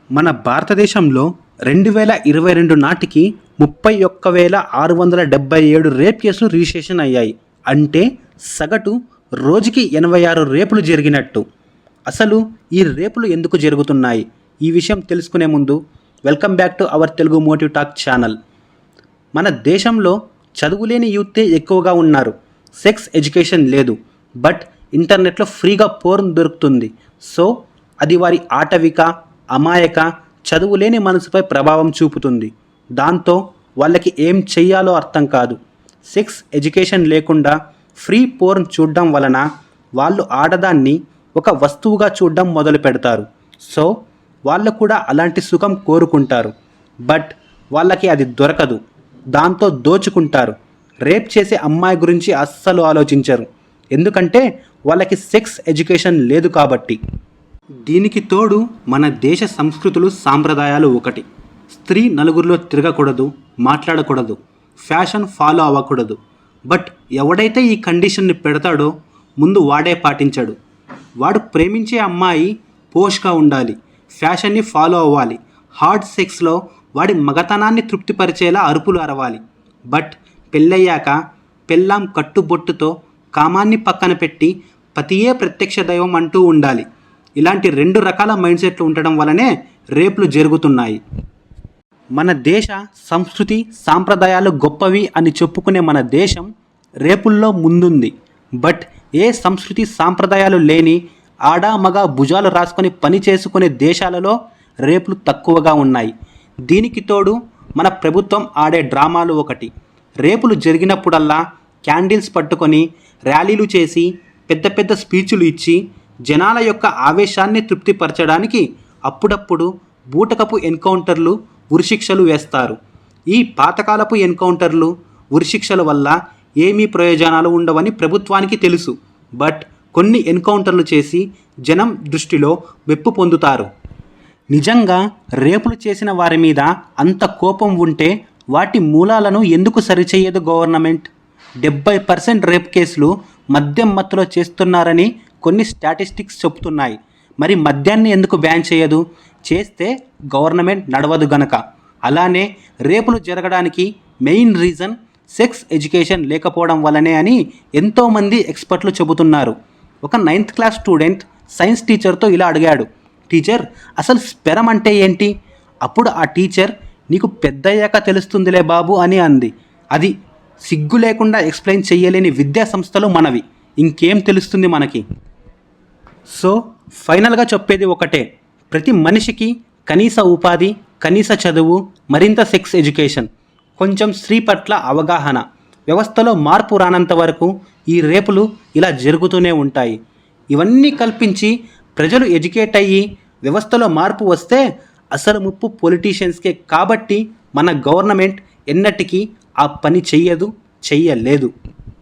మన భారతదేశంలో 2022 నాటికి 31,677 రేప్ కేసులు రిజిస్ట్రేషన్ అయ్యాయి. అంటే సగటు రోజుకి 86 రేపులు జరిగినట్టు. అసలు ఈ రేపులు ఎందుకు జరుగుతున్నాయి? ఈ విషయం తెలుసుకునే ముందు welcome back to our Telugu motive talk channel. మన దేశంలో చదువులేని యూతే ఎక్కువగా ఉన్నారు. సెక్స్ ఎడ్యుకేషన్ లేదు, బట్ ఇంటర్నెట్లో ఫ్రీగా పోర్న్ దొరుకుతుంది. సో అది వారి ఆటవిక, అమాయక, చదువులేని మనసుపై ప్రభావం చూపుతుంది. దాంతో వాళ్ళకి ఏం చెయ్యాలో అర్థం కాదు. సెక్స్ ఎడ్యుకేషన్ లేకుండా ఫ్రీ పోర్న్ చూడడం వలన వాళ్ళు ఆడదాన్ని ఒక వస్తువుగా చూడడం మొదలు పెడతారు. సో వాళ్ళు కూడా అలాంటి సుఖం కోరుకుంటారు, బట్ వాళ్ళకి అది దొరకదు. దాంతో దోచుకుంటారు. రేప్ చేసే అమ్మాయి గురించి అస్సలు ఆలోచించరు, ఎందుకంటే వాళ్ళకి సెక్స్ ఎడ్యుకేషన్ లేదు కాబట్టి. దీనికి తోడు మన దేశ సంస్కృతులు, సాంప్రదాయాలు ఒకటి. స్త్రీ నలుగురిలో తిరగకూడదు, మాట్లాడకూడదు, ఫ్యాషన్ ఫాలో అవ్వకూడదు. బట్ ఎవడైతే ఈ కండిషన్ని పెడతాడో ముందు వాడే పాటించాడు. వాడు ప్రేమించే అమ్మాయి పోష్గా ఉండాలి, ఫ్యాషన్ని ఫాలో అవ్వాలి, హార్డ్ సెక్స్లో వాడి మగతనాన్ని తృప్తిపరిచేలా అరుపులు అరవాలి. బట్ పెళ్ళయ్యాక పెళ్ళాం కట్టుబొట్టుతో కామాన్ని పక్కన పెట్టి పతియే ప్రత్యక్ష దైవం అంటూ ఉండాలి. ఇలాంటి 2 రకాల మైండ్ సెట్లు ఉండడం వల్లనే రేపులు జరుగుతున్నాయి. మన దేశ సంస్కృతి, సాంప్రదాయాలు గొప్పవి అని చెప్పుకునే మన దేశం రేపుల్లో ముందుంది. బట్ ఏ సంస్కృతి, సాంప్రదాయాలు లేని ఆడ మగ భుజాలు రాసుకొని పని చేసుకునే దేశాలలో రేపులు తక్కువగా ఉన్నాయి. దీనికి తోడు మన ప్రభుత్వం ఆడే డ్రామాలు ఒకటి. రేపులు జరిగినప్పుడల్లా క్యాండిల్స్ పట్టుకొని ర్యాలీలు చేసి పెద్ద పెద్ద స్పీచ్లు ఇచ్చి జనాల యొక్క ఆవేశాన్ని తృప్తిపరచడానికి అప్పుడప్పుడు బూటకపు ఎన్కౌంటర్లు, ఉరిశిక్షలు వేస్తారు. ఈ పాతకాలపు ఎన్కౌంటర్లు, ఉరిశిక్షల వల్ల ఏమీ ప్రయోజనాలు ఉండవని ప్రభుత్వానికి తెలుసు. బట్ కొన్ని ఎన్కౌంటర్లు చేసి జనం దృష్టిలో మెప్పు పొందుతారు. నిజంగా రేపులు చేసిన వారి మీద అంత కోపం ఉంటే వాటి మూలాలను ఎందుకు సరిచేయదు గవర్నమెంట్? 70% రేప్ కేసులు మద్యం మత్తులో చేస్తున్నారని కొన్ని స్టాటిస్టిక్స్ చెబుతున్నాయి. మరి మద్యాన్ని ఎందుకు బ్యాన్ చేయదు? చేస్తే గవర్నమెంట్ నడవదు గనక. అలానే రేపులు జరగడానికి మెయిన్ రీజన్ సెక్స్ ఎడ్యుకేషన్ లేకపోవడం వల్లనే అని ఎంతోమంది ఎక్స్పర్ట్లు చెబుతున్నారు. ఒక 9th క్లాస్ స్టూడెంట్ సైన్స్ టీచర్తో ఇలా అడిగాడు, టీచర్ అసలు స్పెరం అంటే ఏంటి? అప్పుడు ఆ టీచర్, నీకు పెద్దయ్యాక తెలుస్తుందిలే బాబు అని అంది. అది సిగ్గు లేకుండా ఎక్స్ప్లెయిన్ చేయలేని విద్యా సంస్థలు మనవి. ఇంకేం తెలుస్తుంది మనకి? సో ఫైనల్గా చెప్పేది ఒకటే, ప్రతి మనిషికి కనీస ఉపాధి, కనీస చదువు, మరింత సెక్స్ ఎడ్యుకేషన్, కొంచెం స్త్రీ పట్ల అవగాహన, వ్యవస్థలో మార్పు రానంత వరకు ఈ రేపులు ఇలా జరుగుతూనే ఉంటాయి. ఇవన్నీ కల్పించి ప్రజలు ఎడ్యుకేట్ అయ్యి వ్యవస్థలో మార్పు వస్తే అసలు ముప్పు పొలిటీషియన్స్కే. కాబట్టి మన గవర్నమెంట్ ఎన్నటికీ ఆ పని చెయ్యదు, చెయ్యలేదు.